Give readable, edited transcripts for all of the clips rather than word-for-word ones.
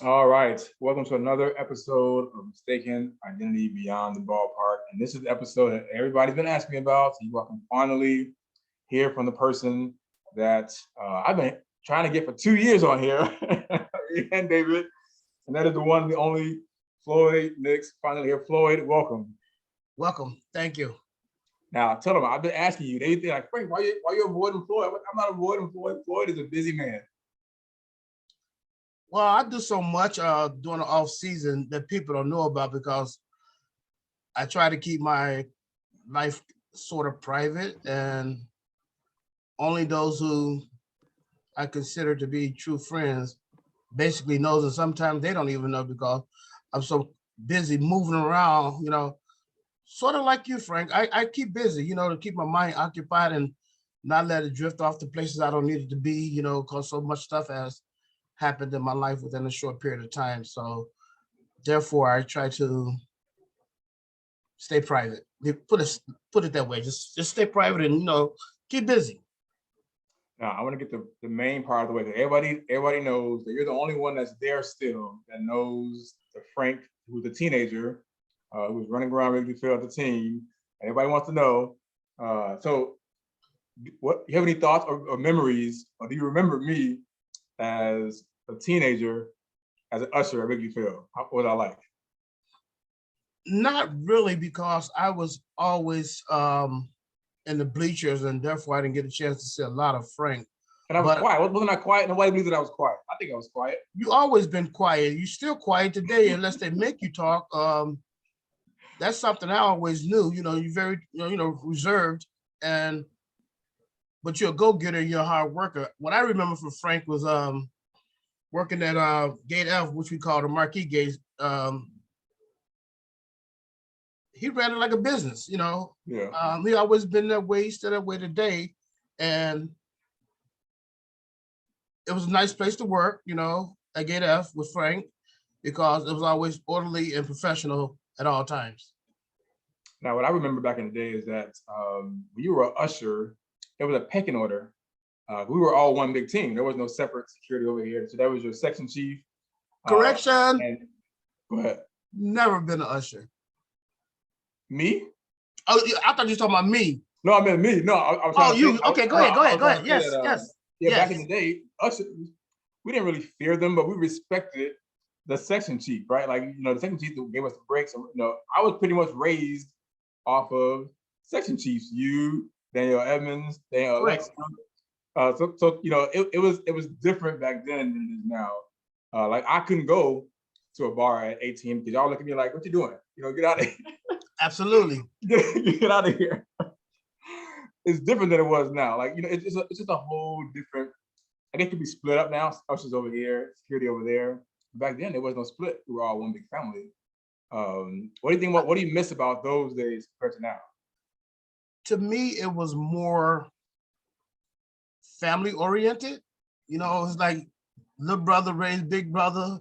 All right. Welcome to another episode of Mistaken Identity Beyond the Ballpark. And this is the episode that everybody's been asking me about. So you all can finally hear from the person that I've been trying to get for 2 years on here, and David. And that is the one, the only Floyd Nix. Finally here. Floyd, welcome. Welcome. Thank you. Now, tell them, I've been asking you. They think like, Frank, why you avoiding Floyd? I'm not avoiding Floyd. Floyd is a busy man. Well, I do so much during the off season that people don't know about because I try to keep my life sort of private, and only those who I consider to be true friends basically knows, and sometimes they don't even know because I'm so busy moving around, sort of like you, Frank. I keep busy, to keep my mind occupied and not let it drift off to places I don't need it to be, because so much stuff has happened in my life within a short period of time. So therefore I try to stay private. Put it that way. Just stay private and keep busy. Now, I want to get the main part of the way. That everybody knows that you're the only one that's there still that knows the Frank, who's a teenager, who was running around Wrigley Field the team. And everybody wants to know. So, what you have any thoughts or memories, or do you remember me as a teenager, as an usher at Wrigley Field? What was I like? Not really, because I was always in the bleachers, and therefore I didn't get a chance to see a lot of Frank. And I was But quiet. Wasn't I quiet? Nobody believes that I was quiet. I think I was quiet. you always been quiet. You still quiet today, unless they make you talk. That's something I always knew. You're very reserved, and but you're a go getter. You're a hard worker. What I remember from Frank was working at Gate F, which we call the Marquee Gate. He ran it like a business. Yeah. He always been that way. He's still that way today, and it was a nice place to work. At Gate F with Frank, because it was always orderly and professional at all times. Now, what I remember back in the day is that when you were an usher, there was a pecking order. We were all one big team. There was no separate security over here. So that was your section chief. Correction. And go ahead. Never been an usher. Me? Oh, I thought you were talking about me. No, I meant me. No, I was Oh, trying to you. say, Okay, go ahead. Go ahead. Yes, that, yes, yeah, yes. back in the day, ushers, we didn't really fear them, but we respected the section chief, right? Like, the section chief gave us the breaks. So, I was pretty much raised off of section chiefs. You, Daniel Edmonds, Daniel Alexa. So it was different back then than it is now. Like I couldn't go to a bar at 18 because y'all look at me like, "What you doing? Get out of here." Absolutely. Get out of here. It's different than it was now. Like it's just a whole different. I think it could be split up now. Ushers over here, security over there. Back then there was no split. We were all one big family. What do you think? What do you miss about those days compared to now? To me, it was more family oriented. It's like little brother raised big brother.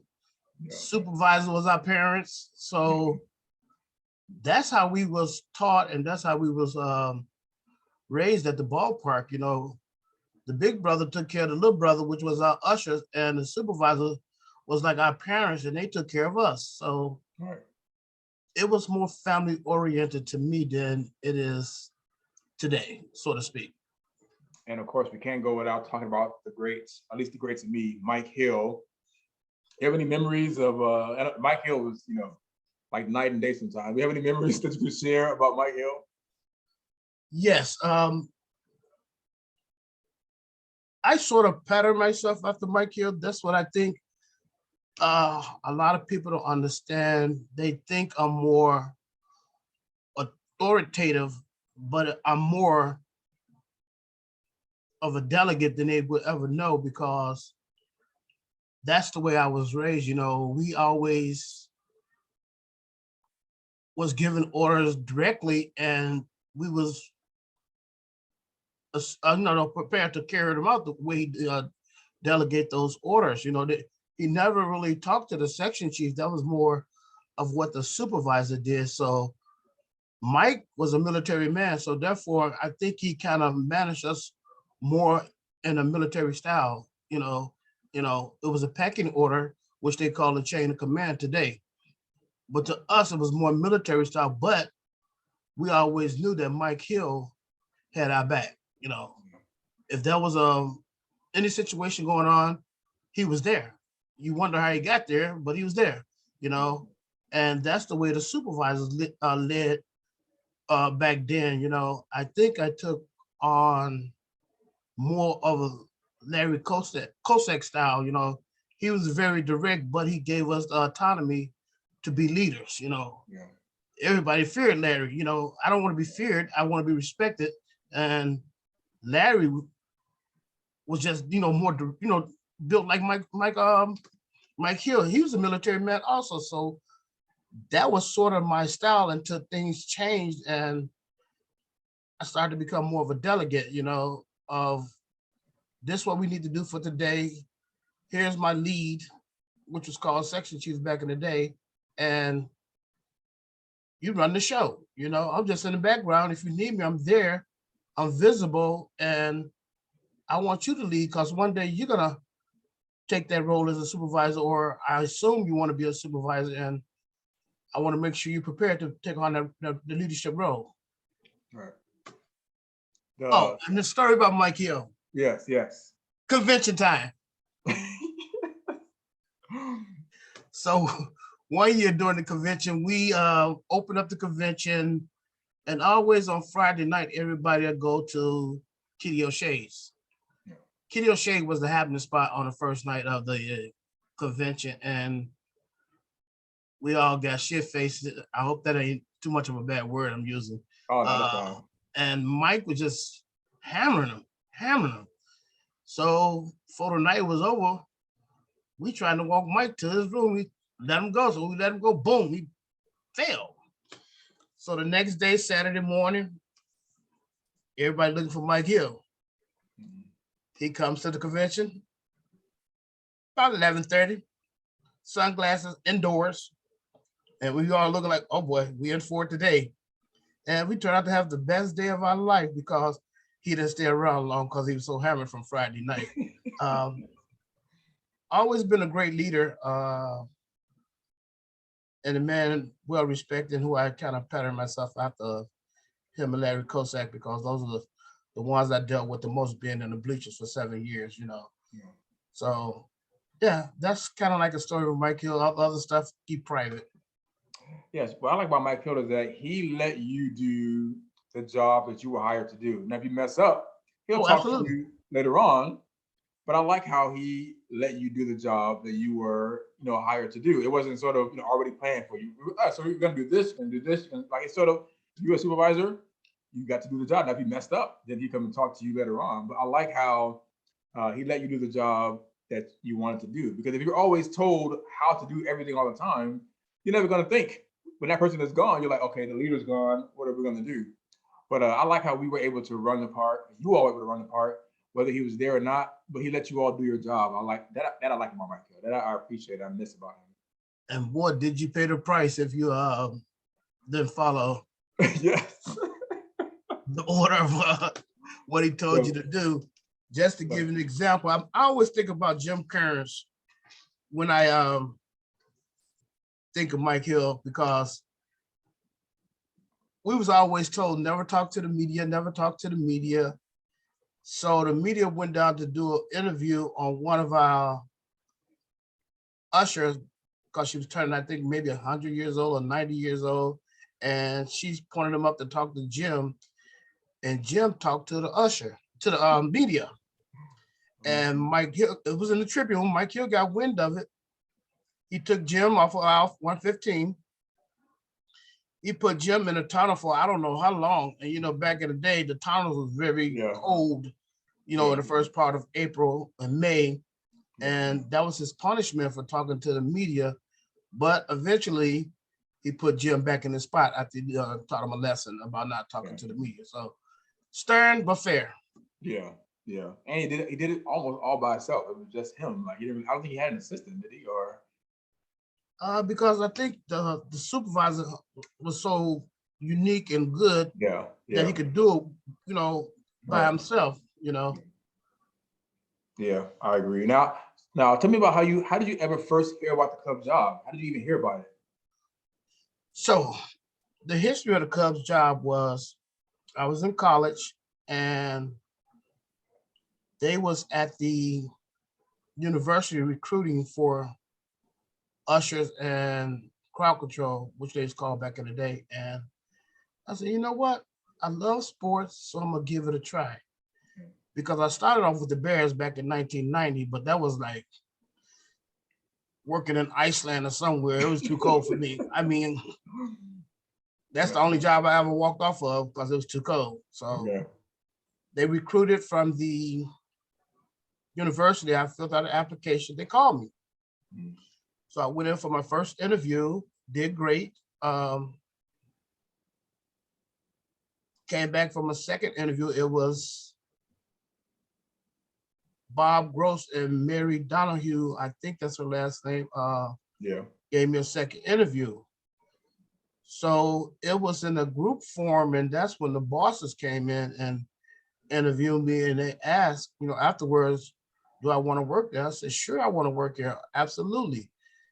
Yeah. Supervisor was our parents, so that's how we was taught, and that's how we was raised at the ballpark. The big brother took care of the little brother, which was our ushers, and the supervisor was like our parents, and they took care of us. So right. It was more family oriented to me than it is today, so to speak. And of course, we can't go without talking about the greats, at least the greats of me, Mike Hill. You have any memories of Mike Hill was, like night and day sometimes. Do you have any memories that you could share about Mike Hill? Yes. I sort of pattern myself after Mike Hill. That's what I think. A lot of people don't understand. They think I'm more authoritative, but I'm more of a delegate than they would ever know, because that's the way I was raised. We always was given orders directly, and we was prepared to carry them out the way he delegate those orders. He never really talked to the section chief. That was more of what the supervisor did. So Mike was a military man, so therefore I think he kind of managed us more in a military style. It was a pecking order. which they call the chain of command today. But to us, it was more military style, but we always knew that Mike Hill had our back. You know, if there was any situation going on, he was there. You wonder how he got there, but he was there, you know, and that's the way the supervisors led back then. You know, I think I took on more of a Larry Kosek style. You know, he was very direct, but he gave us the autonomy to be leaders. You know, everybody feared Larry. You know, I don't want to be feared. I want to be respected. And Larry was just, you know, more, you know, built like Mike Hill. He was a military man also. So that was sort of my style until things changed and I started to become more of a delegate, you know, of this what we need to do for today. Here's my lead, which was called section chief back in the day. And you run the show, you know, I'm just in the background. If you need me, I'm there, I'm visible, and I want you to lead because one day you're going to take that role as a supervisor, or I assume you want to be a supervisor, and I want to make sure you're prepared to take on the leadership role. Right. And the story about Mike Hill. Yes. Convention time. So one year during the convention, we opened up the convention, and always on Friday night, everybody would go to Kitty O'Shea's. Yeah. Kitty O'Shea was the happening spot on the first night of the convention, and we all got shit-faced. I hope that ain't too much of a bad word I'm using. Oh, no, that's fine. And Mike was just hammering him. So before the night was over, we tried to walk Mike to his room. We let him go. So we let him go. Boom, he fell. So the next day, Saturday morning, everybody looking for Mike Hill. He comes to the convention about 11:30, sunglasses, indoors. And we all looking like, oh boy, we in for it today. And we turned out to have the best day of our life because he didn't stay around long because he was so hammered from Friday night. Always been a great leader and a man well respected who I kind of patterned myself after him and Larry Kosek because those are the ones I dealt with the most being in the bleachers for 7 years, you know. Yeah. So yeah, that's kind of like a story of Mike Hill. All the other stuff, keep private. Yes, what I like about Mike Hill is that he let you do the job that you were hired to do. Now, if you mess up, he'll talk to you later on. But I like how he let you do the job that you were, you know, hired to do. It wasn't sort of, you know, already planned for you. So you're going to do this and do this, and like it's sort of you're a supervisor, you got to do the job. Now, if you messed up, then he come and talk to you later on. But I like how he let you do the job that you wanted to do. Because if you're always told how to do everything all the time, you're never going to think. When that person is gone, you're like, okay, the leader's gone. What are we going to do? But I like how we were able to run the part. You all were able to run the part, whether he was there or not. But he let you all do your job. I like that. That I like about Mike Hill. That I appreciate. I miss about him. And boy, did you pay the price if you didn't follow? Yes. The order of what he told you to do. Just to give an example, I always think about Jim Kearns when I think of Mike Hill because we was always told never talk to the media, never talk to the media. So the media went down to do an interview on one of our ushers because she was turning, I think, maybe 100 years old or 90 years old. And she pointed him up to talk to Jim. And Jim talked to the usher, to the media. And Mike Hill, it was in the Tribune. Mike Hill got wind of it. He took Jim off of aisle 115. He put Jim in a tunnel for I don't know how long. And, you know, back in the day, the tunnel was very cold, you know, in the first part of April and May. And that was his punishment for talking to the media. But eventually, he put Jim back in his spot after he taught him a lesson about not talking to the media. So stern, but fair. Yeah. And he did it almost all by himself. It was just him. Like I don't think he had an assistant, did he? Or because I think the supervisor was so unique and good that he could do it, you know, by himself, you know. Yeah, I agree. Now Now, tell me about how did you ever first hear about the Cubs job? How did you even hear about it? So the history of the Cubs job was I was in college and they was at the university recruiting for ushers and crowd control, which they was called back in the day. And I said, you know what? I love sports, so I'm gonna give it a try. Because I started off with the Bears back in 1990, but that was like working in Iceland or somewhere. It was too cold for me. I mean, that's the only job I ever walked off of because it was too cold. So they recruited from the university. I filled out an application. They called me. So I went in for my first interview, did great. Came back from a second interview. It was Bob Gross and Mary Donahue, I think that's her last name, gave me a second interview. So it was in a group form, and that's when the bosses came in and interviewed me, and they asked, afterwards, do I want to work there? I said, sure, I want to work here, absolutely.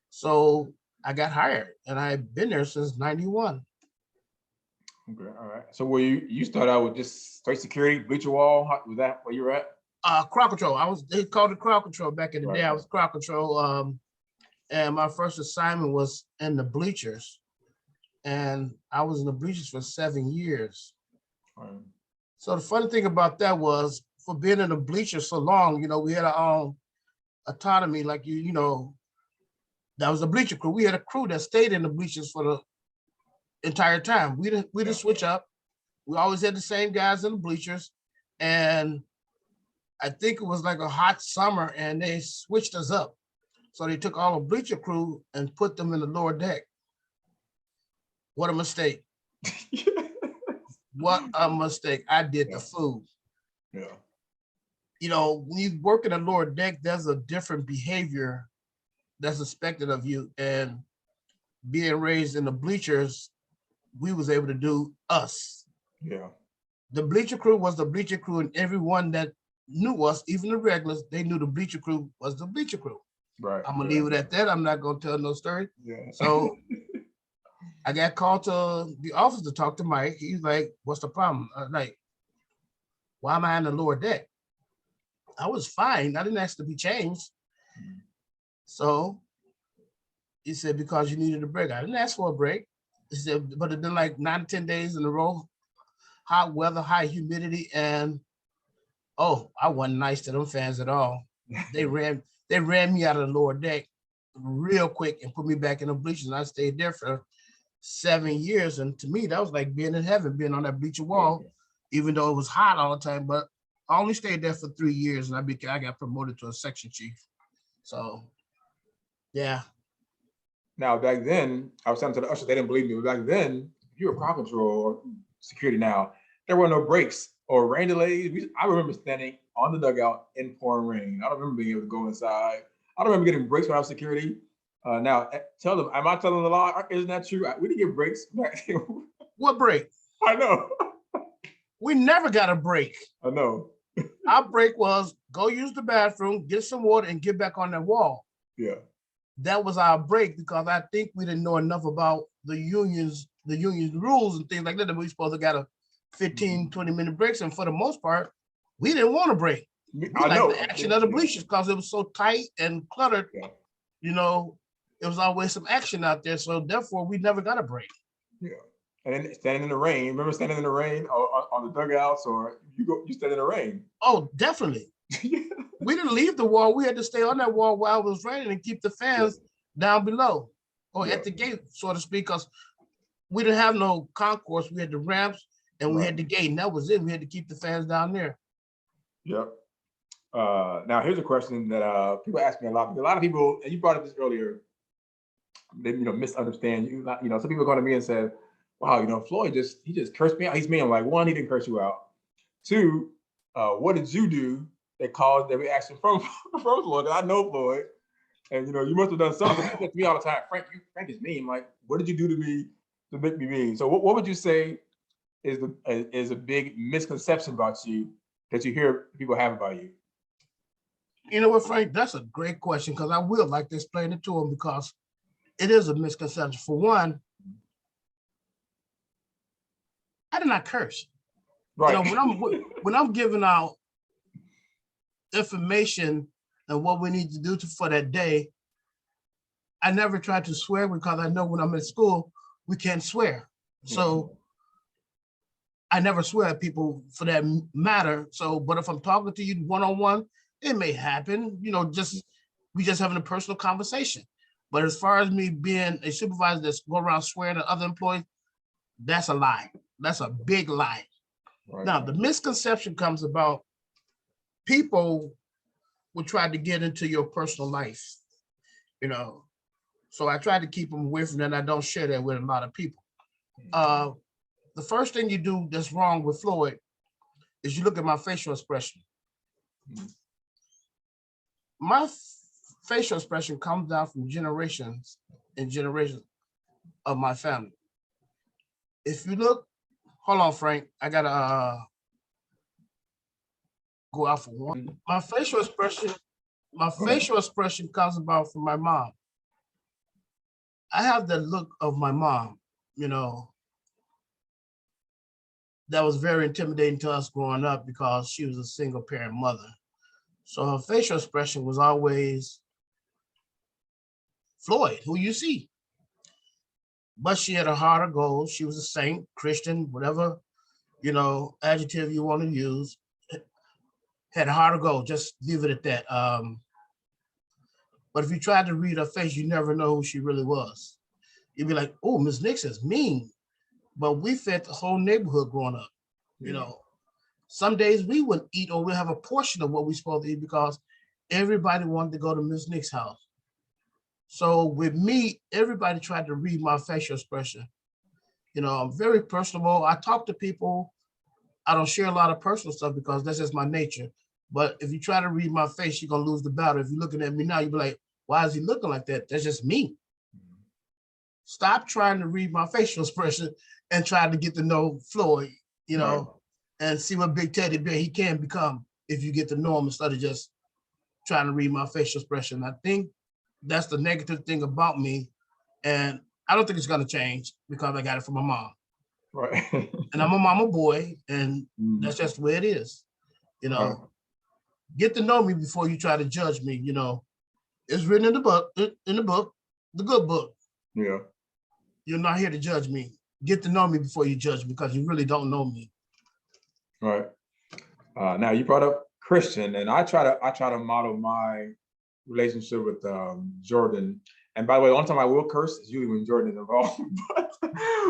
So I got hired, and I've been there since 91. Okay, all right. So were you started out with just straight security, bleacher wall? Was that where you were at? Crowd control. They called it crowd control back in the day. I was crowd control. And my first assignment was in the bleachers. And I was in the bleachers for 7 years. Right. So the funny thing about that was, for being in the bleachers so long, we had our own autonomy. Like that was the bleacher crew. We had a crew that stayed in the bleachers for the entire time. We didn't switch up. We always had the same guys in the bleachers. And I think it was like a hot summer and they switched us up. So they took all the bleacher crew and put them in the lower deck. What a mistake. What a mistake. I did the food. Yeah. When you work in a lower deck, there's a different behavior that's expected of you. And being raised in the bleachers, we was able to do us. Yeah. The bleacher crew was the bleacher crew, and everyone that knew us, even the regulars, they knew the bleacher crew was the bleacher crew. Right. I'm gonna leave it at that. I'm not gonna tell no story. Yeah. So I got called to the office to talk to Mike. He's like, "What's the problem?" I was like, "Why am I on the lower deck?" I was fine. I didn't ask to be changed. So he said, "Because you needed a break." I didn't ask for a break. He said, "But it's been like 9 to 10 days in a row, hot weather, high humidity, and I wasn't nice to them fans at all. They ran me out of the lower deck real quick and put me back in the bleachers. And I stayed there for 7 years. And to me, that was like being in heaven, being on that bleacher wall, even though it was hot all the time. But I only stayed there for 3 years, and I got promoted to a section chief. So, yeah. Now, back then, I was telling to the ushers, they didn't believe me. But back then, if you were crowd control or security now, there were no breaks or rain delays. I remember standing on the dugout in pouring rain. I don't remember being able to go inside. I don't remember getting breaks when I was security. Now, tell them, am I telling the lie? Isn't that true? We didn't get breaks back then. What break? I know. We never got a break. I know. Our break was go use the bathroom, get some water, and get back on that wall. Yeah. That was our break, because I think we didn't know enough about the union's rules and things like that. That we supposed to got a 15, 20-minute breaks. And for the most part, we didn't want to break. We liked the action of the bleachers because it was so tight and cluttered. Yeah. It was always some action out there. So therefore, we never got a break. Yeah. And then standing in the rain. Remember standing in the rain on the dugouts, or you stand in the rain? Oh, definitely. We didn't leave the wall. We had to stay on that wall while it was raining and keep the fans down below or at the gate, so to speak, because we didn't have no concourse. We had the ramps and we had the gate, and that was it. We had to keep the fans down there. Yep. Now here's a question that people ask me a lot. Because a lot of people, and you brought up this earlier, they misunderstand you. Some people go to me and say, "Wow, Floyd he just cursed me out." He's mean. Like, one, he didn't curse you out. Two, what did you do that caused the reaction from Floyd? I know Floyd, and you must have done something. He said to me all the time, Frank is mean. Like, what did you do to me to make me mean? So what would you say is a big misconception about you that you hear people have about you? You know what, Frank? That's a great question because I will like to explain it to him because it is a misconception. For one, I did not curse. Right. When I'm giving out information and what we need to do for that day, I never try to swear because I know when I'm in school, we can't swear. So I never swear at people for that matter. So, but if I'm talking to you one-on-one, it may happen, we just having a personal conversation. But as far as me being a supervisor that's go around swearing at other employees, that's a lie. That's a big lie. Right. Now, the misconception comes about people will try to get into your personal life, So I try to keep them away from that. And I don't share that with a lot of people. The first thing you do that's wrong with Floyd is you look at my facial expression. My facial expression comes down from generations and generations of my family. If you look, hold on, Frank, I gotta go out for one. My facial expression comes about from my mom. I have the look of my mom, that was very intimidating to us growing up because she was a single parent mother. So her facial expression was always Floyd, who you see. But she had a heart of gold. She was a saint, Christian, whatever, adjective you want to use. Had a heart of gold, just leave it at that. But if you tried to read her face, you never know who she really was. You'd be like, oh, Miss Nixon's mean. But we fed the whole neighborhood growing up. Some days we wouldn't eat or we'll have a portion of what we're supposed to eat because everybody wanted to go to Miss Nick's house. So with me, everybody tried to read my facial expression. I'm very personable. I talk to people. I don't share a lot of personal stuff because that's just my nature. But if you try to read my face, you're going to lose the battle. If you're looking at me now, you'll be like, why is he looking like that? That's just me. Stop trying to read my facial expression and try to get to know Floyd, right, and see what big teddy bear he can become if you get to know him instead of just trying to read my facial expression. I think that's the negative thing about me. And I don't think it's going to change because I got it from my mom. Right. And I'm a mama boy, and that's just the way it is. Right. Get to know me before you try to judge me. It's written in the book, the good book. Yeah. You're not here to judge me. Get to know me before you judge me because you really don't know me. Right. Now you brought up Christian, and I try to model my relationship with Jordan. And by the way, the only time I will curse is usually when Jordan is involved.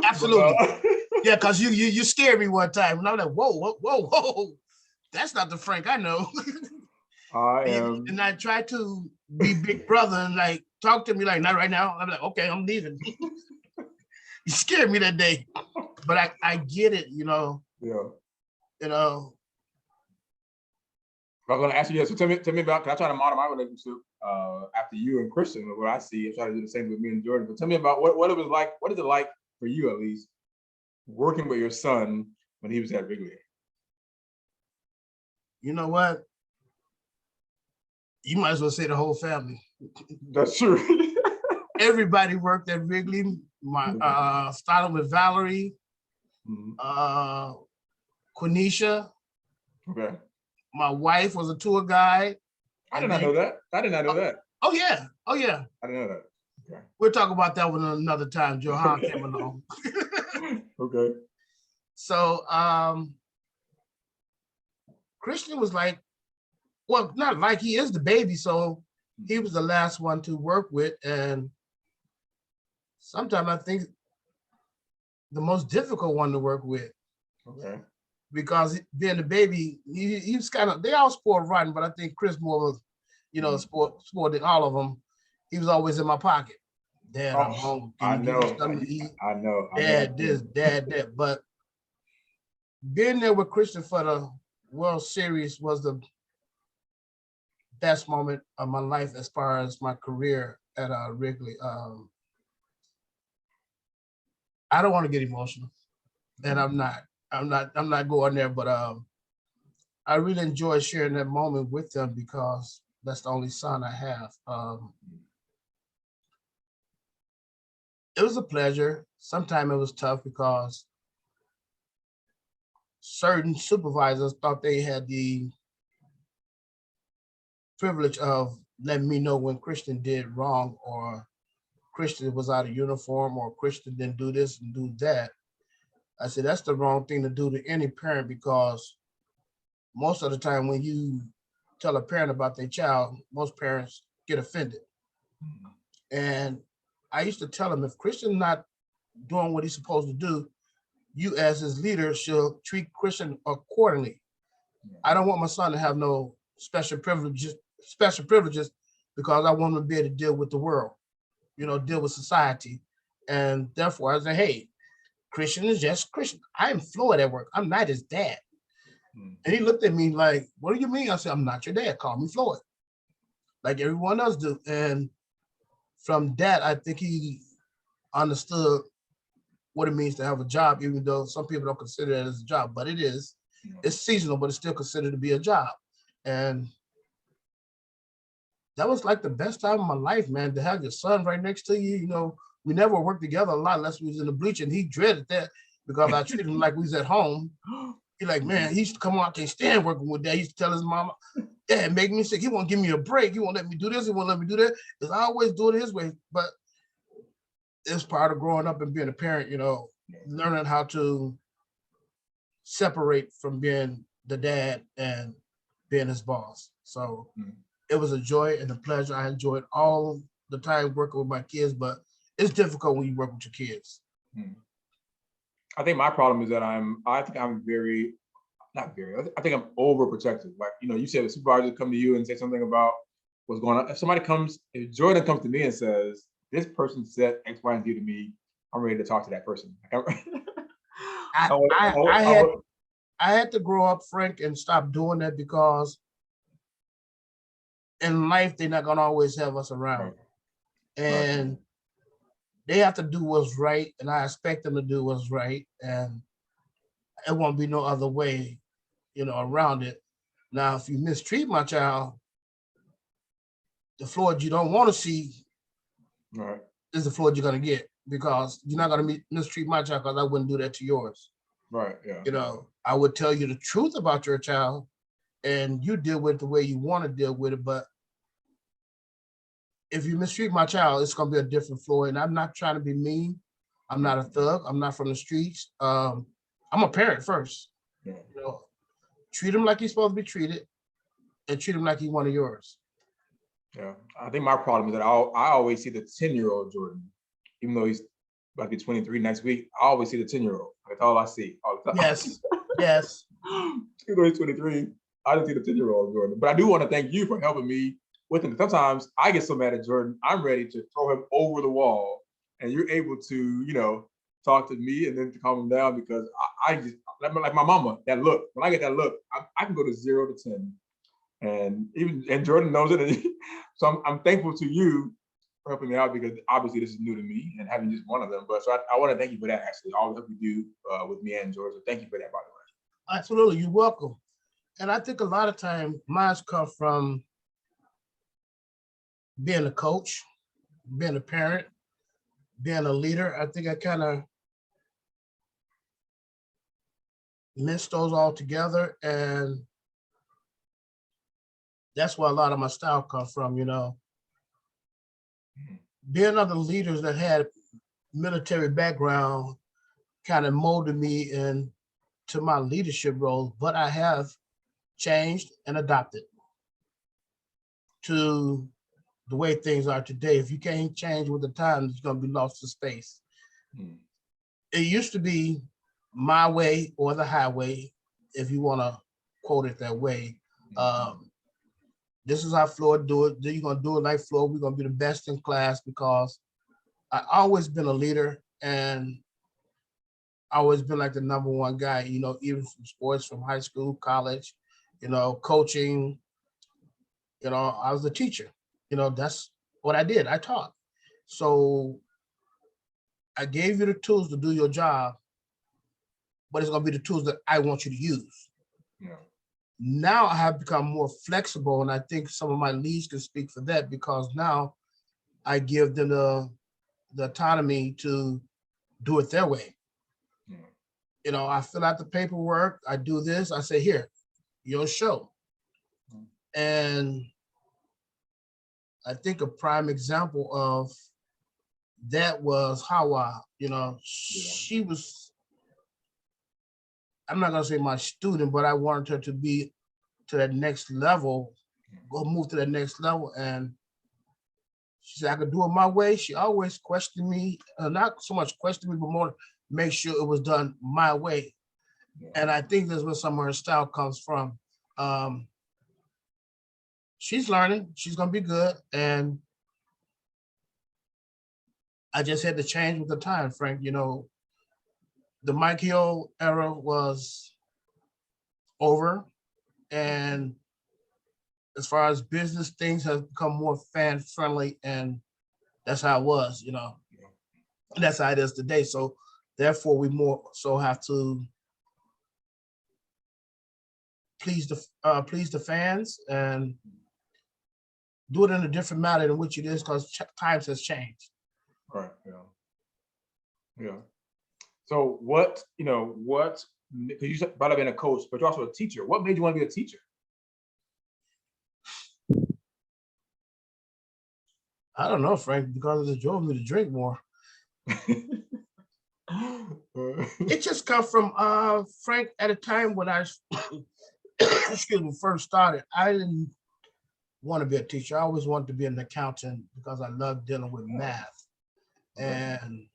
Absolutely. Yeah, because you scared me one time, and I'm like, whoa. That's not the Frank I know. And I try to be big brother and like talk to me like, not right now. I'm like, okay, I'm leaving. You scared me that day, but I get it, Yeah. I'm going to ask you this. So tell me about, can I try to model my relationship after you and Christian, what I see, and try to do the same with me and Jordan. But tell me about what it was like, what is it like for you at least, working with your son when he was at Wrigley? You know what? You might as well say the whole family. That's true. Everybody worked at Wrigley. Starting with Valerie, Quenisha. Okay. My wife was a tour guide. I did not know that. Oh yeah. I didn't know that. Okay. We'll talk about that one another time. Johan came along. Okay. So Christian was like, well, not like, he is the baby, so he was the last one to work with, and sometimes I think the most difficult one to work with. Okay. Because being the baby, he was kind of, they all sport rotten, but I think Chris more was, sport than all of them. He was always in my pocket. Dad, I'm hungry. I know. Dad, this, dad, that. But being there with Christian for the World Series was the best moment of my life as far as my career at Wrigley. I don't want to get emotional, and I'm not going there, but I really enjoy sharing that moment with them because That's the only son I have. It was a pleasure. Sometimes it was tough because certain supervisors thought they had the privilege of letting me know when Christian did wrong, or Christian was out of uniform, or Christian didn't do this and do that. I said, that's the wrong thing to do to any parent, because most of the time when you tell a parent about their child, most parents get offended. And I used to tell them, if Christian not doing what he's supposed to do, you as his leader should treat Christian accordingly. I don't want my son to have no special privileges, because I want him to be able to deal with the world, deal with society. And therefore I say, hey, Christian is just Christian. I am Floyd at work. I'm not his dad. And he looked at me like, what do you mean? I said, I'm not your dad. Call me Floyd, like everyone else do. And from that, I think he understood what it means to have a job, even though some people don't consider it as a job, but it is. It's seasonal, but it's still considered to be a job. And that was like the best time of my life, man, to have your son right next to you. We never worked together a lot unless we was in the bleach, and he dreaded that because I treated him like we was at home. He like, man, he used to come on, I can't stand working with Dad. He used to tell his mama, Dad, make me sick. He won't give me a break. He won't let me do this. He won't let me do that. Because I always do it his way. But it's part of growing up and being a parent, learning how to separate from being the dad and being his boss. So it was a joy and a pleasure. I enjoyed all the time working with my kids, but it's difficult when you work with your kids. I think my problem is that I think I'm I think I'm overprotective. Like, you said the supervisors come to you and say something about what's going on. If Jordan comes to me and says, this person said X, Y, and Z to me, I'm ready to talk to that person. I had to grow up, Frank, and stop doing that, because in life, they're not going to always have us around. Right. And they have to do what's right, and I expect them to do what's right, and it won't be no other way, around it. Now, if you mistreat my child, the Floyd you don't want to see is the Floyd you're going to get, because you're not going to mistreat my child, because I wouldn't do that to yours. Right, yeah. I would tell you the truth about your child, and you deal with it the way you want to deal with it, but if you mistreat my child, it's going to be a different Floyd. And I'm not trying to be mean. I'm not a thug. I'm not from the streets. I'm a parent first. Yeah. Treat him like he's supposed to be treated, and treat him like he's one of yours. Yeah, I think my problem is that I always see the 10-year-old Jordan, even though he's about to be 23 next week. I always see the 10-year-old. That's all I see all the time. Yes. Even though he's 23, I don't see the 10-year-old Jordan. But I do want to thank you for helping me with him. Sometimes I get so mad at Jordan, I'm ready to throw him over the wall, and you're able to, talk to me and then to calm him down, because I just, like my mama, that look. When I get that look, I can go to 0 to 10, and Jordan knows it. So I'm thankful to you for helping me out, because obviously this is new to me and having just one of them. But so I want to thank you for that. Actually, all the help you do with me and George. So thank you for that, by the way. Absolutely, you're welcome. And I think a lot of times mine come from being a coach, being a parent, being a leader. I think I kind of mixed those all together, and that's where a lot of my style comes from. Being other leaders that had military background kind of molded me into my leadership role, but I have changed and adopted to the way things are today. If you can't change with the times, you're going to be lost to space. It used to be my way or the highway, if you want to quote it that way. This is how Floyd do it. You're going to do it like Floyd. We're going to be the best in class, because I always been a leader, and I always been like the number one guy, even from sports, from high school, college, coaching. I was a teacher. That's what I did. I taught. So I gave you the tools to do your job, but it's going to be the tools that I want you to use. Yeah. Now I have become more flexible, and I think some of my leads can speak for that, because now I give them the autonomy to do it their way. You know, I fill out the paperwork, I do this, I say, here, your show. And I think a prime example of that was Hawa. You know, she was, I'm not gonna say my student, but I wanted her to be to that next level, go move to that next level. And she said I could do it my way. She always questioned me, not so much question me, but more make sure it was done my way. And I think that's where some of her style comes from. She's learning, she's gonna be good. And I just had to change with the time, Frank. You know, the Mike Hill era was over. And as far as business, things have become more fan friendly. And that's how it was, you know. And that's how it is today. So therefore we more so have to please the fans and do it in a different manner than which it is, because times has changed. Right. Yeah. So what, because you said about being a coach, but you're also a teacher. What made you want to be a teacher? I don't know, Frank, because it drove me to drink more. It just comes from Frank, at a time when I excuse me, first started. I didn't want to be a teacher. I always wanted to be an accountant because I love dealing with math. And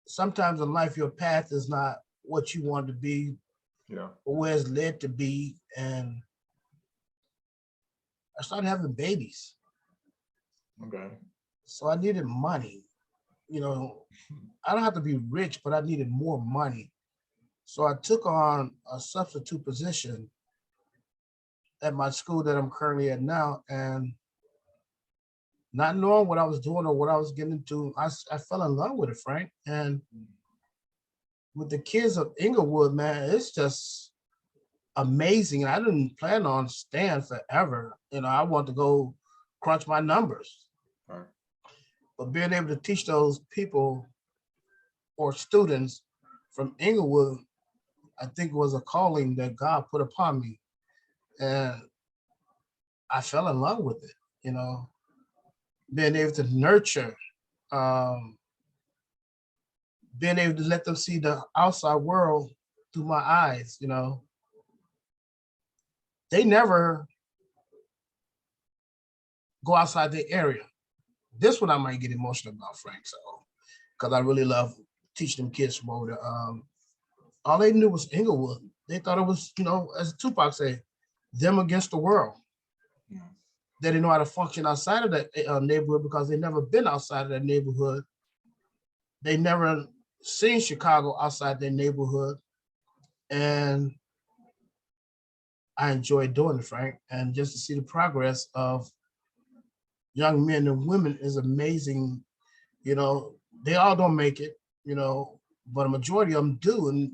sometimes in life, your path is not what you want to be, or where it's led to be. And I started having babies. Okay. So I needed money. You know, I don't have to be rich, but I needed more money. So I took on a substitute position at my school that I'm currently at now. And not knowing what I was doing or what I was getting into, I fell in love with it, Frank. And with the kids of Inglewood, man, it's just amazing. I didn't plan on staying forever. You know, I want to go crunch my numbers. Right. But being able to teach those people or students from Inglewood, I think was a calling that God put upon me. And I fell in love with it, you know, being able to nurture, um, being able to let them see the outside world through my eyes, you know. They never go outside their area. This one I might get emotional about, Frank, so, because I really love teaching them kids from over there. All they knew was Inglewood. They thought it was, you know, as Tupac said, them against the world. They didn't know how to function outside of that neighborhood because they never been outside of that neighborhood. They never seen Chicago outside their neighborhood. And I enjoyed doing it, Frank. And just to see the progress of young men and women is amazing. You know, they all don't make it, you know, but a majority of them do. And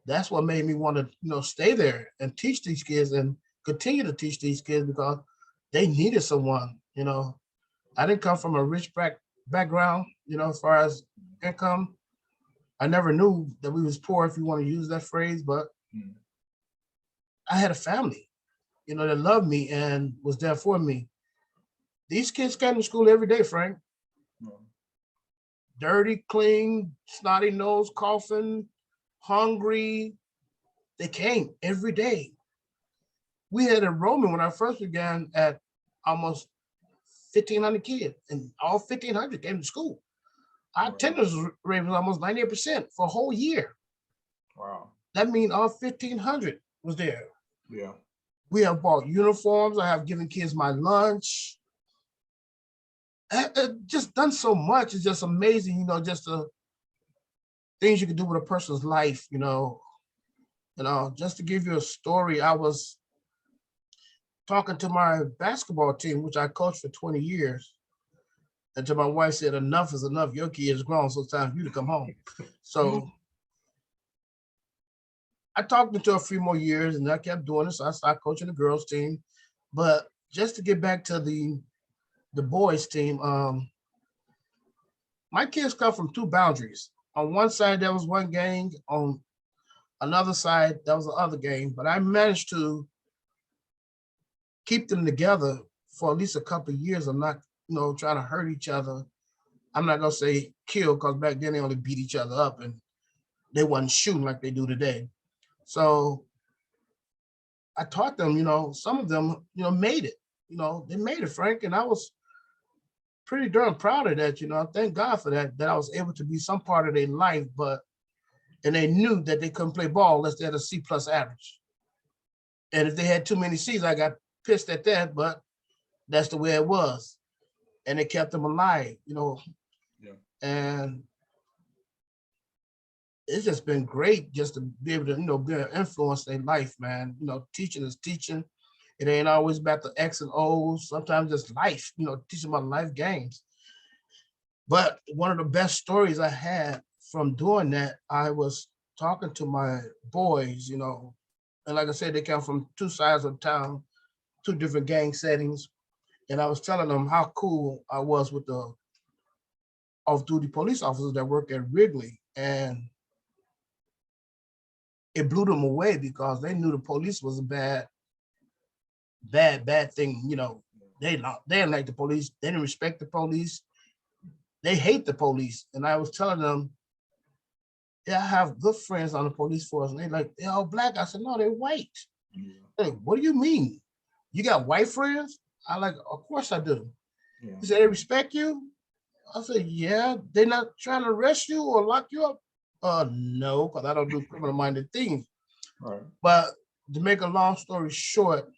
that's what made me want to, you know, stay there and teach these kids and continue to teach these kids, because they needed someone, you know. I didn't come from a rich background, you know, as far as income. I never knew that we was poor, if you want to use that phrase, but I had a family, you know, that loved me and was there for me. These kids came to school every day, Frank. Dirty, clean, snotty nose, coughing, hungry. They came every day. We had enrollment when I first began at almost 1,500 kids, and all 1,500 came to school. Our attendance rate was almost 98% for a whole year. Wow. That means all 1,500 was there. Yeah. We have bought uniforms. I have given kids my lunch. I just done so much. It's just amazing, you know, just the things you can do with a person's life, you know. Just to give you a story, I was talking to my basketball team, which I coached for 20 years. Until my wife said, enough is enough. Your kid is grown, so it's time for you to come home. So I talked into a few more years and I kept doing it. So I started coaching the girls team. But just to get back to the boys team, my kids come from two boundaries. On one side, there was one gang. On another side, that was the other gang. But I managed to keep them together for at least a couple of years. I'm not, trying to hurt each other. I'm not gonna say kill because back then they only beat each other up and they wasn't shooting like they do today. So I taught them, some of them, made it. They made it, Frank, and I was pretty darn proud of that. Thank God for that I was able to be some part of their life, and they knew that they couldn't play ball unless they had a C+ average. And if they had too many C's, I got pissed at that, but that's the way it was. And it kept them alive, Yeah. And it's just been great just to be able to, be an influence in life, man. Teaching is teaching. It ain't always about the X and O's. Sometimes it's life, teaching about life games. But one of the best stories I had from doing that, I was talking to my boys, and like I said, they come from two sides of town, two different gang settings. And I was telling them how cool I was with the off-duty police officers that work at Wrigley. And it blew them away because they knew the police was a bad thing. They didn't like the police. They didn't respect the police. They hate the police. And I was telling them, yeah, I have good friends on the police force. And they're all black. I said, no, they're white. Yeah. Like, what do you mean? You got white friends? I like, of course I do. Yeah. He said, they respect you? I said, yeah. They're not trying to arrest you or lock you up? No, because I don't do criminal-minded things. Right. But to make a long story short,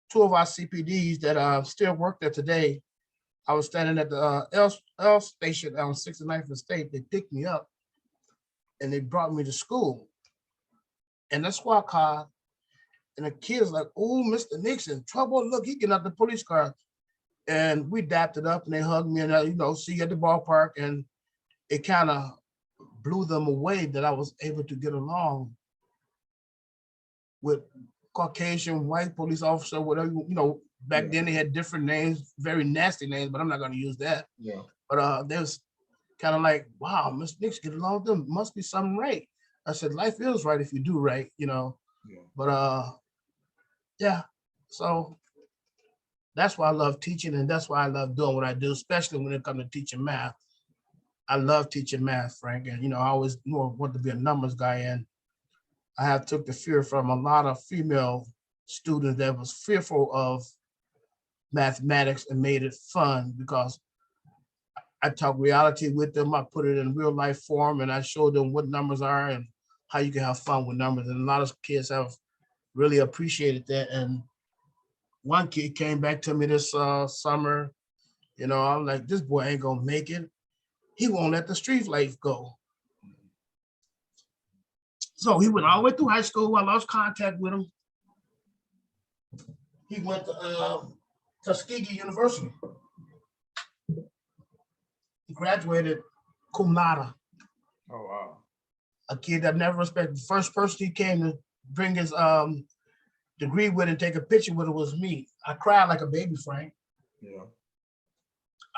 two of our CPDs that still work there today, I was standing at the L station on 69th and State. They picked me up and they brought me to school. And the squad car, and the kids like, oh, Mr. Nixon, trouble. Look, he getting out the police car. And we dapped it up and they hugged me and, see you at the ballpark. And it kind of blew them away that I was able to get along with Caucasian white police officer, whatever, back then they had different names, very nasty names, but I'm not going to use that. Yeah. But they was kind of like, wow, Mr. Nix get along with them. Must be something right. I said, life is right if you do right, Yeah. But yeah, so that's why I love teaching, and that's why I love doing what I do, especially when it comes to teaching math. I love teaching math, Frank, and I always want to be a numbers guy, and I have took the fear from a lot of female students that was fearful of mathematics and made it fun because I talk reality with them. I put it in real life form and I show them what numbers are and how you can have fun with numbers. And a lot of kids have really appreciated that. And one kid came back to me this summer. I'm like, this boy ain't gonna make it. He won't let the street life go. So he went all the way through high school. I lost contact with him. He went to Tuskegee University. He graduated cum laude. Oh, wow. A kid that never respected. The first person he came to bring his degree with and take a picture with it was me. I cried like a baby, Frank. Yeah.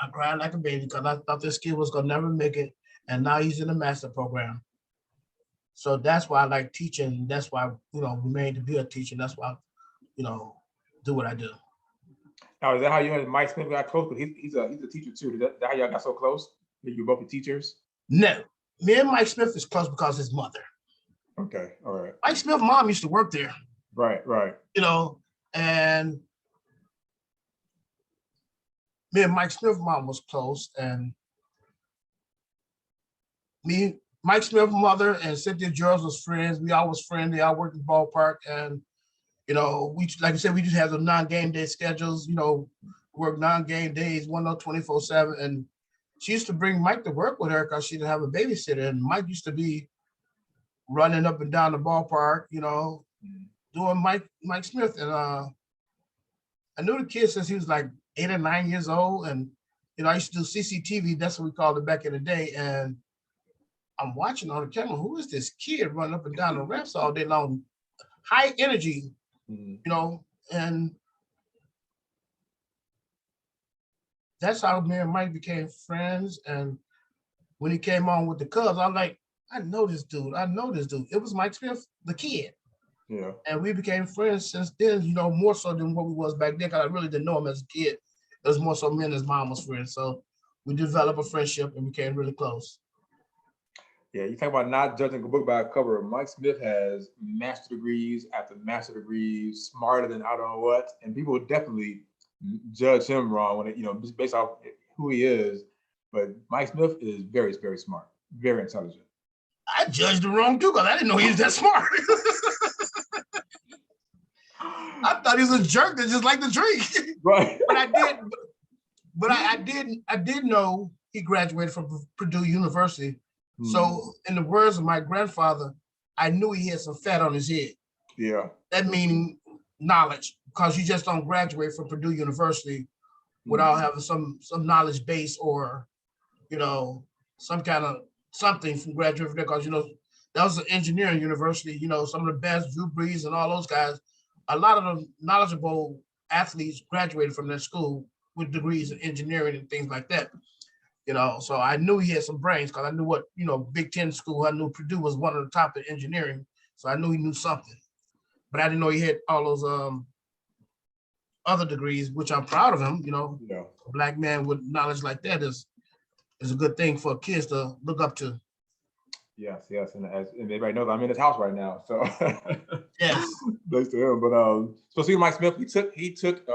I cried like a baby because I thought this kid was gonna never make it, and now he's in the master program. So that's why I like teaching. That's why we made to be a teacher. That's why do what I do. Now, is that how you and Mike Smith got close? Because he's a teacher too. Is that how y'all got so close? That you're both the teachers? No, me and Mike Smith is close because his mother. Okay, all right. Mike Smith's mom used to work there. Right. And me and Mike Smith's mom was close, and Mike Smith's mother and Cynthia George was friends. We all was friends. They all worked at the ballpark, and we, like I said, we just had the non-game day schedules. Work non-game days, 24/7, and she used to bring Mike to work with her because she didn't have a babysitter. And Mike used to be running up and down the ballpark, doing Mike Smith. And I knew the kid since he was like 8 or 9 years old, and I used to do CCTV. That's what we called it back in the day, and I'm watching on the camera, who is this kid running up and down the ramps all day long? High energy, and that's how me and Mike became friends. And when he came on with the Cubs, I'm like, I know this dude. It was Mike Smith, the kid. Yeah. And we became friends since then, more so than what we was back then, because I really didn't know him as a kid. It was more so me and his mom was friends. So we developed a friendship and became really close. Yeah, you talk about not judging a book by a cover. Mike Smith has master degrees after master degrees, smarter than I don't know what, and people would definitely judge him wrong when just based off who he is. But Mike Smith is very, very smart, very intelligent. I judged him wrong too, because I didn't know he was that smart. I thought he was a jerk that just liked to drink. Right. I did know he graduated from Purdue University. So in the words of my grandfather, I knew he had some fat on his head. Yeah. That meaning knowledge, because you just don't graduate from Purdue University without having some knowledge base or, some kind of something from graduating there, because, that was an engineering university, some of the best, Drew Brees and all those guys, a lot of the knowledgeable athletes graduated from that school with degrees in engineering and things like that. So I knew he had some brains, because I knew what, Big Ten school, I knew Purdue was one of the top in engineering. So I knew he knew something, but I didn't know he had all those other degrees, which I'm proud of him. A black man with knowledge like that is a good thing for kids to look up to. Yes, and everybody knows I'm in his house right now, so yes, thanks to him. But so see, Mike Smith, he took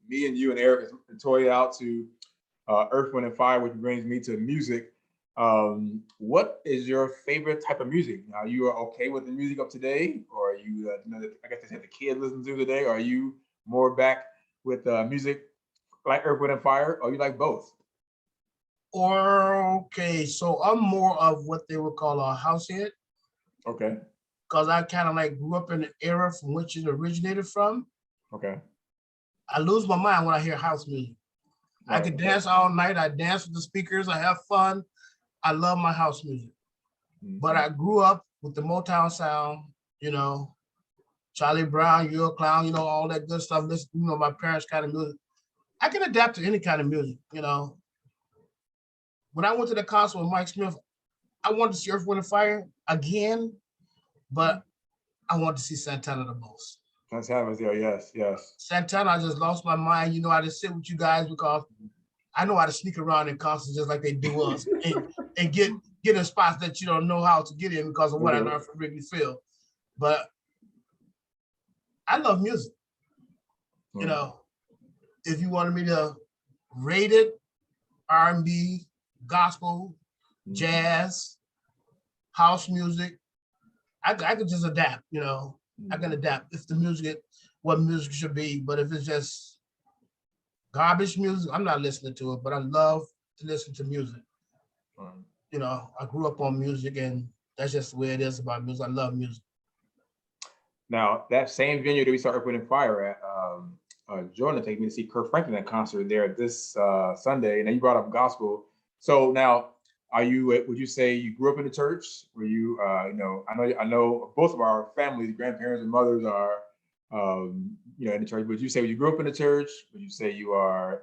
me and you and Eric and Toy out to Earth, Wind, and Fire, which brings me to music. What is your favorite type of music? Are you okay with the music of today, or are you, I guess they said the kids listen to today, or are you more back with music like Earth, Wind, and Fire, or you like both? Okay, so I'm more of what they would call a house head. Okay. Because I kind of grew up in the era from which it originated from. Okay. I lose my mind when I hear house music. Right. I could dance all night. I dance with the speakers. I have fun. I love my house music. But I grew up with the Motown sound, Charlie Brown, You're a Clown, all that good stuff. Listen, my parents' kind of music. I can adapt to any kind of music, When I went to the concert with Mike Smith, I wanted to see Earth, Wind, and Fire again, but I wanted to see Santana the most. Santana was there, yes. Santana, I just lost my mind. I just sit with you guys because I know how to sneak around in concerts just like they do us and get in spots that you don't know how to get in because of what I learned from Wrigley Field. But I love music. If you wanted me to rate it, R&B, gospel, jazz, house music, I could just adapt, I can adapt if the music, what music should be. But if it's just garbage music, I'm not listening to it, but I love to listen to music. I grew up on music, and that's just the way it is about music. I love music. Now, that same venue that we saw Earth, Wind, and Fire at, Jordan taking me to see Kirk Franklin at concert there this Sunday, and then you brought up gospel. So now, would you say you grew up in the church? Were you, I know both of our families, grandparents and mothers are, in the church. Would you say you grew up in the church? Would you say you are,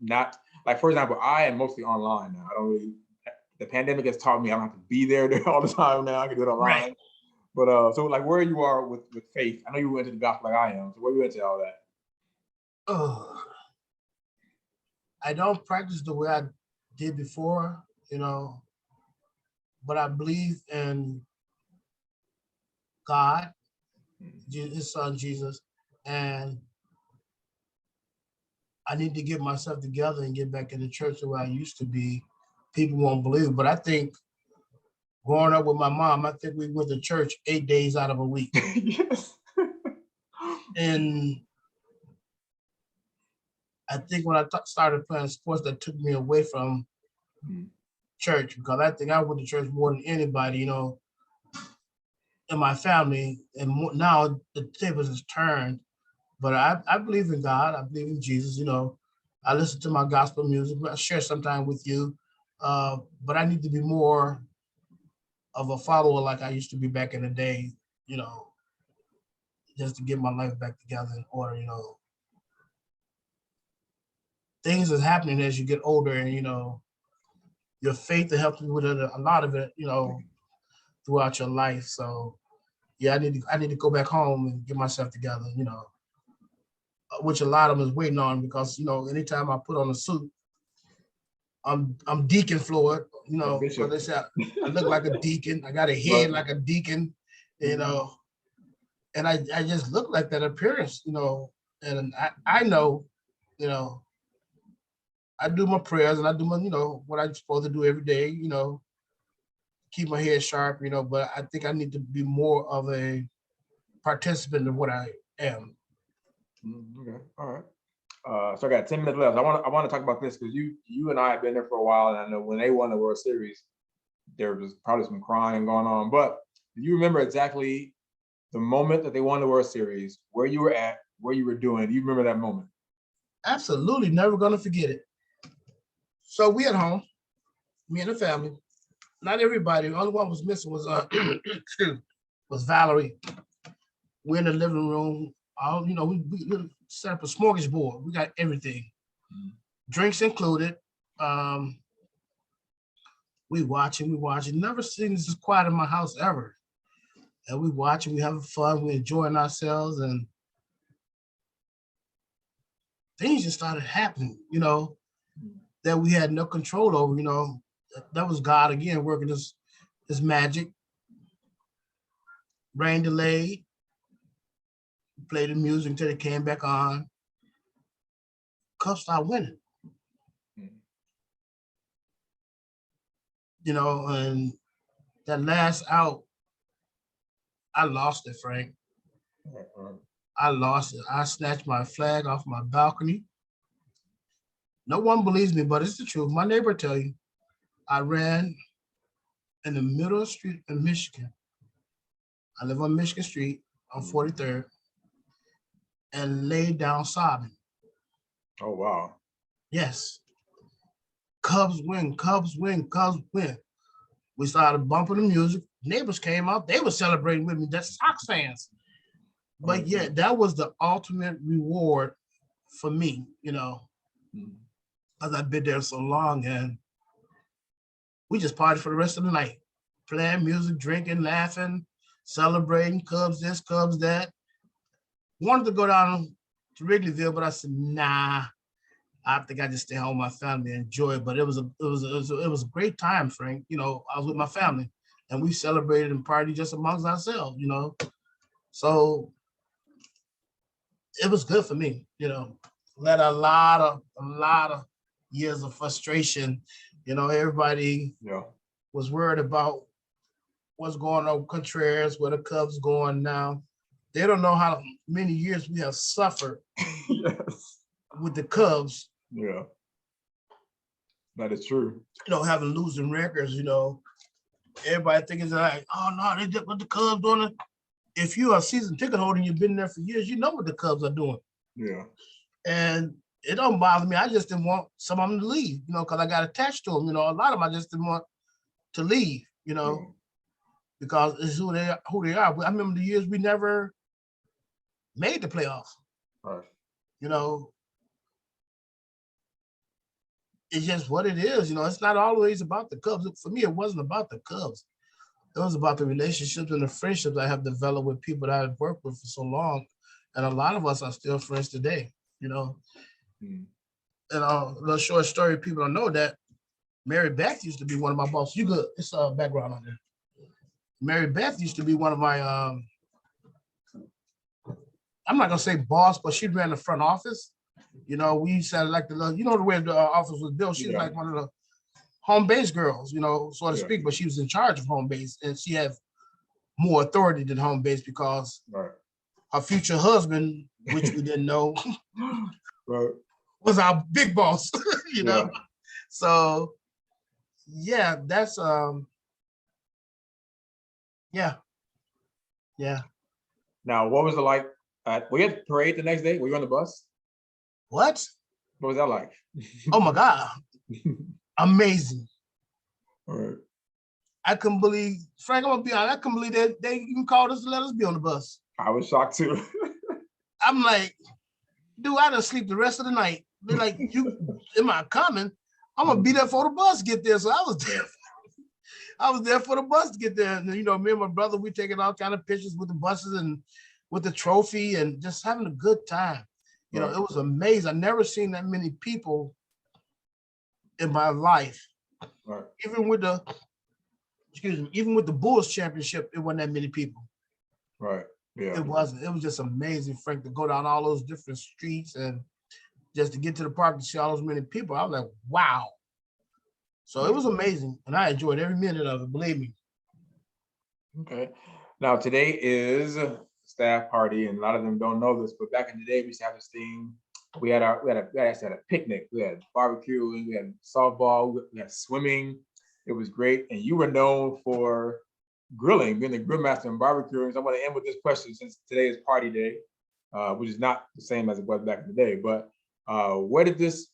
not, like, for example, I am mostly online now. I don't really, the pandemic has taught me I don't have to be there all the time now. I can do it online. Right. But so like where you are with faith, I know you went to the gospel like I am. So where you into all that? Oh, I don't practice the way I did before, but I believe in God, his son Jesus, and I need to get myself together and get back in the church the way I used to be. People won't believe, but I think growing up with my mom, I think we went to church 8 days out of a week. Yes. And I think when I started playing sports, that took me away from church, because I think I went to church more than anybody, in my family. And now the tables has turned. But I believe in God. I believe in Jesus. I listen to my gospel music. I share sometime with you. But I need to be more of a follower like I used to be back in the day, you know, just to get my life back together in order, you know. Things is happening as you get older, and you know, your faith to help you with it, a lot of it, you know, throughout your life. So yeah, I need to go back home and get myself together, you know, which a lot of them is waiting on because you know, anytime I put on a suit, I'm Deacon Floyd, you A know, because bishop. they say I look like a deacon, I got a Right. head like a deacon, you know, and I just look like that appearance, you know, and I know, you know, I do my prayers and I do my, you know, what I'm supposed to do every day, you know, keep my head sharp, you know, but I think I need to be more of a participant in what I am. Okay. All right. So I got 10 minutes left. I want to talk about this because you and I have been there for a while, and I know when they won the World Series, there was probably some crying going on. But do you remember exactly the moment that they won the World Series, where you were at, what you were doing? Do you remember that moment? Absolutely, never gonna forget it. So we at home, me and the family. Not everybody. The only one was missing was was Valerie. We're in the living room. All you know, we set up a smorgasbord. We got everything, drinks included. Um, we watching, we watching. Never seen this quiet in my house ever. And we watching, we having fun, we enjoying ourselves, and things just started happening. You know, that we had no control over. You know, that was God again working his magic. Rain delayed. Played the music until it came back on. Cubs started winning. You know, and that last out, I lost it, Frank. I lost it. I snatched my flag off my balcony. No one believes me, but it's the truth. My neighbor tell you, I ran in the middle of the street in Michigan. I live on Michigan Street on 43rd and laid down sobbing. Oh wow. Yes. Cubs win, Cubs win, Cubs win. We started bumping the music. Neighbors came out. They were celebrating with me. That's Sox fans. But yeah, that was the ultimate reward for me, you know, because I've been there so long, and we just partied for the rest of the night, playing music, drinking, laughing, celebrating, Cubs this, Cubs that. Wanted to go down to Wrigley Field, but I said, nah, I think I just stay home with my family and enjoy it. But it was a great time, Frank. You know, I was with my family and we celebrated and partied just amongst ourselves, you know. So it was good for me, you know. Let a lot of years of frustration. You know, everybody was worried about what's going on with Contreras, where the Cubs going now. They don't know how many years we have suffered with the Cubs. Yeah, that is true. You know, having losing records, you know, everybody thinking like, oh no, they did what the Cubs doing. If you're a season ticket holder and you've been there for years, you know what the Cubs are doing. Yeah. And it don't bother me. I just didn't want some of them to leave, you know, because I got attached to them. You know, a lot of them I just didn't want to leave, you know, because it's who they are. I remember the years we never made the playoffs. Right. You know, it's just what it is. You know, it's not always about the Cubs. For me, it wasn't about the Cubs. It was about the relationships and the friendships I have developed with people that I've worked with for so long. And a lot of us are still friends today, you know. And a little short story, people don't know that Mary Beth used to be one of my bosses. You good? It's a background on there. Mary Beth used to be one of my, I'm not gonna say boss, but she ran the front office. You know, we said like you know the way the office was built. She was like one of the home base girls, you know, so to speak. But she was in charge of home base, and she had more authority than home base because her future husband, which we didn't know, was our big boss. You know, so yeah, that's yeah. Now, what was it like? We had parade the next day. Were you on the bus? What? What was that like? Oh my God. Amazing. All right. I couldn't believe, Frank, I'm gonna be honest, I couldn't believe they even called us to let us be on the bus. I was shocked too. I'm like, dude, I didn't sleep the rest of the night. They're like, you, am I coming? I'm gonna be there for the bus get there. So I was there. I was there for the bus to get there. And, you know, me and my brother, we taking all kind of pictures with the buses and with the trophy and just having a good time. You know, it was amazing. I never seen that many people in my life. Right. Even with the Bulls championship, it wasn't that many people. Right. Yeah. It wasn't. It was just amazing, Frank, to go down all those different streets and just to get to the park and see all those many people. I was like, wow. So it was amazing. And I enjoyed every minute of it, believe me. Okay. Now today is staff party, and a lot of them don't know this, but back in the day, we used to have this thing. We actually had a picnic. We had barbecue, we had softball, we had swimming. It was great. And you were known for grilling, being the grill master and barbecuing. So I'm going to end with this question since today is party day, which is not the same as it was back in the day. But where did this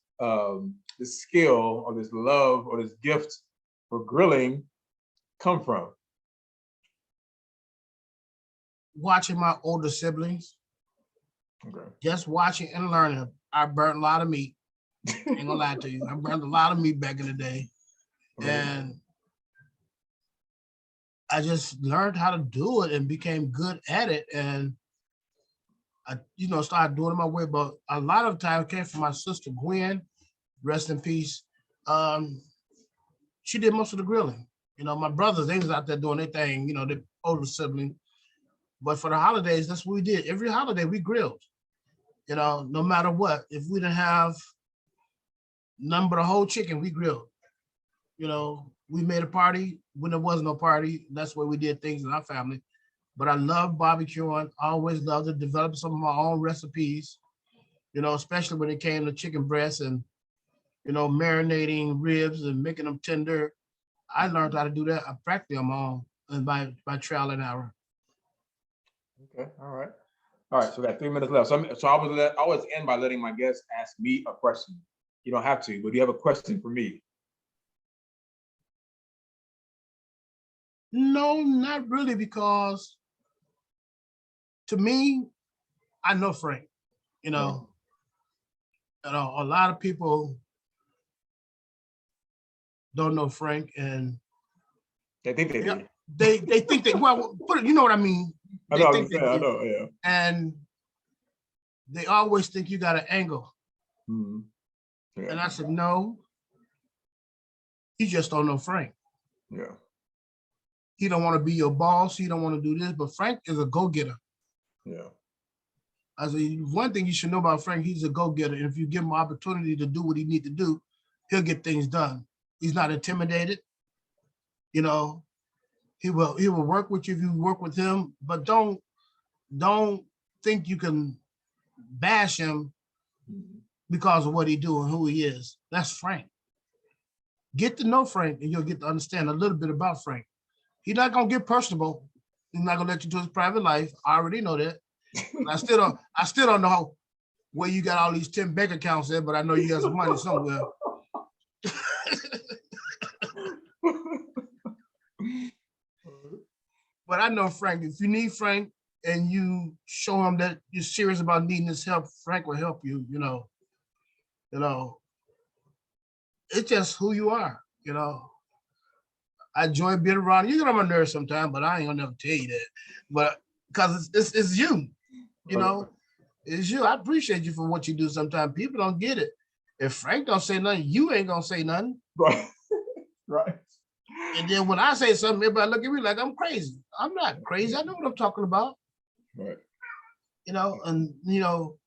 skill or this love or this gift for grilling come from? Watching my older siblings, just watching and learning. I burnt a lot of meat. Ain't gonna lie to you. I burned a lot of meat back in the day. And I just learned how to do it and became good at it. And I, you know, started doing it my way. But a lot of time came from my sister Gwen, rest in peace. She did most of the grilling. You know, my brothers, they was out there doing their thing, you know, the older sibling. But for the holidays, that's what we did. Every holiday we grilled, you know, no matter what. If we didn't have none but a whole chicken, we grilled. You know, we made a party when there was no party. That's where we did things in our family. But I love barbecuing. I always loved to develop some of my own recipes, you know, especially when it came to chicken breasts and, you know, marinating ribs and making them tender. I learned how to do that practically on my own and by trial and error. Okay, all right. All right, so we got 3 minutes left. So I always end by letting my guests ask me a question. You don't have to, but do you have a question for me? No, not really, because to me, I know Frank. You know, a lot of people don't know Frank, and they think they do. They think they well, put it, you know what I mean. I know, I know, yeah. And they always think you got an angle. Mm-hmm. Yeah. And I said, no, you just don't know Frank. Yeah. He don't want to be your boss. He don't want to do this, but Frank is a go-getter. Yeah. I said, one thing you should know about Frank, he's a go-getter. And if you give him an opportunity to do what he needs to do, he'll get things done. He's not intimidated. You know, he will work with you if you work with him, but don't think you can bash him because of what he do and who he is. That's Frank. Get to know Frank and you'll get to understand a little bit about Frank. He's not gonna get personable. He's not gonna let you do his private life. I already know that. I still don't know where you got all these 10 bank accounts at, but I know you got some money somewhere. But I know Frank, if you need Frank and you show him that you're serious about needing his help, Frank will help you, you know. It's just who you are, you know. I enjoy being around you. You get on my nerves sometimes, but I ain't gonna never tell you that. But because it's you, you know, it's you. I appreciate you for what you do sometimes. People don't get it. If Frank don't say nothing, you ain't gonna say nothing. Right. Right. And then when I say something, everybody look at me like I'm crazy. I'm not crazy. I know what I'm talking about. Right. You know, and you know,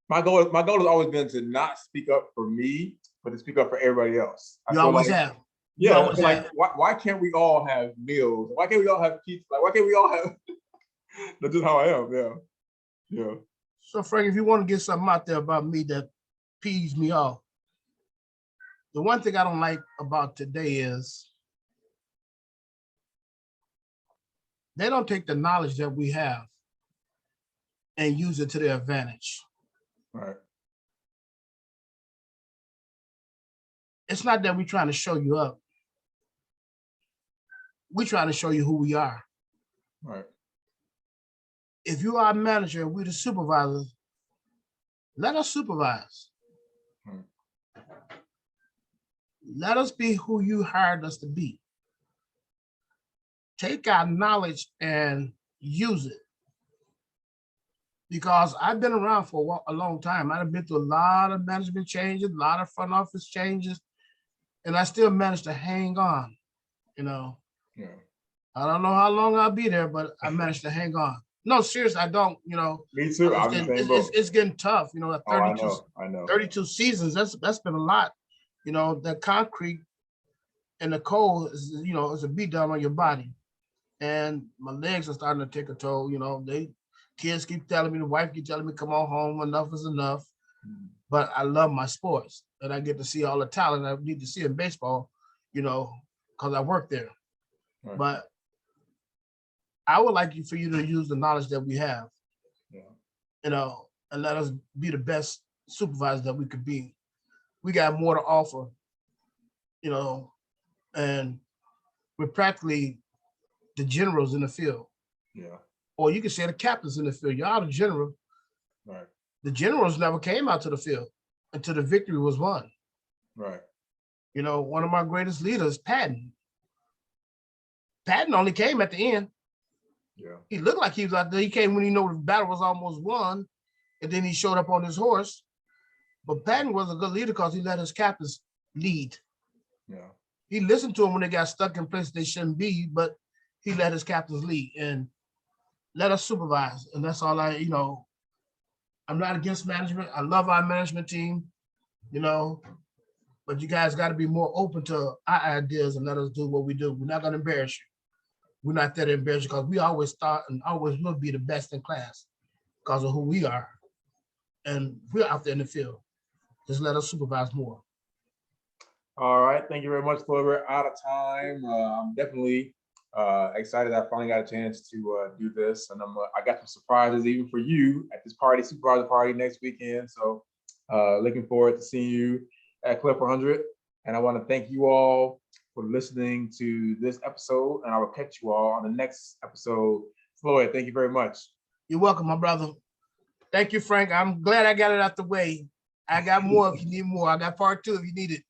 my goal has always been to not speak up for me, but to speak up for everybody else. You always have. Yeah, like why can't we all have meals? Why can't we all have pizza? Like why can't we all have? That's just how I am. Yeah, yeah. So Frank, if you want to get something out there about me that peeves me off, the one thing I don't like about today is they don't take the knowledge that we have and use it to their advantage. Right. It's not that we're trying to show you up. we're trying to show you who we are. Right. If you are a manager, we the supervisors, let us supervise. Hmm. Let us be who you hired us to be. Take our knowledge and use it. Because I've been around for a long time. I've been through a lot of management changes, a lot of front office changes, and I still managed to hang on. Yeah. I don't know how long I'll be there, but I managed to hang on. No, seriously, I don't, Me too. I'm the same boat. it's getting tough, Oh, 32 seasons, that's been a lot. The concrete and the cold is, is a beat down on your body. And my legs are starting to take a toll, kids keep telling me, the wife keep telling me, come on home, enough is enough. But I love my sports and I get to see all the talent I need to see in baseball, because I work there. Right. But I would like for you to use the knowledge that we have, and let us be the best supervisor that we could be. We got more to offer, and we're practically the generals in the field. Yeah. Or you can say the captains in the field. Y'all the general. Right. The generals never came out to the field until the victory was won. Right. One of my greatest leaders, Patton. Patton only came at the end. Yeah. He looked like he was out there. He came when the battle was almost won, and then he showed up on his horse. But Patton was a good leader because he let his captains lead. Yeah. He listened to them when they got stuck in places they shouldn't be, but he let his captains lead and let us supervise. And that's all I'm not against management. I love our management team, but you guys got to be more open to our ideas and let us do what we do. We're not going to embarrass you. We're not there to embarrass you because we always thought and always will be the best in class because of who we are. And we're out there in the field. Just let us supervise more. All right. Thank you very much, Floyd. We're out of time. I'm definitely excited I finally got a chance to do this. And I got some surprises even for you at this supervisor party next weekend. So looking forward to seeing you at Clip 100. And I want to thank you all for listening to this episode. And I will catch you all on the next episode. Floyd, thank you very much. You're welcome, my brother. Thank you, Frank. I'm glad I got it out the way. I got more if you need more. I got part 2 if you need it.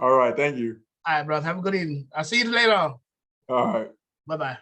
All right. Thank you. All right, brother. Have a good evening. I'll see you later on. All right. Bye-bye.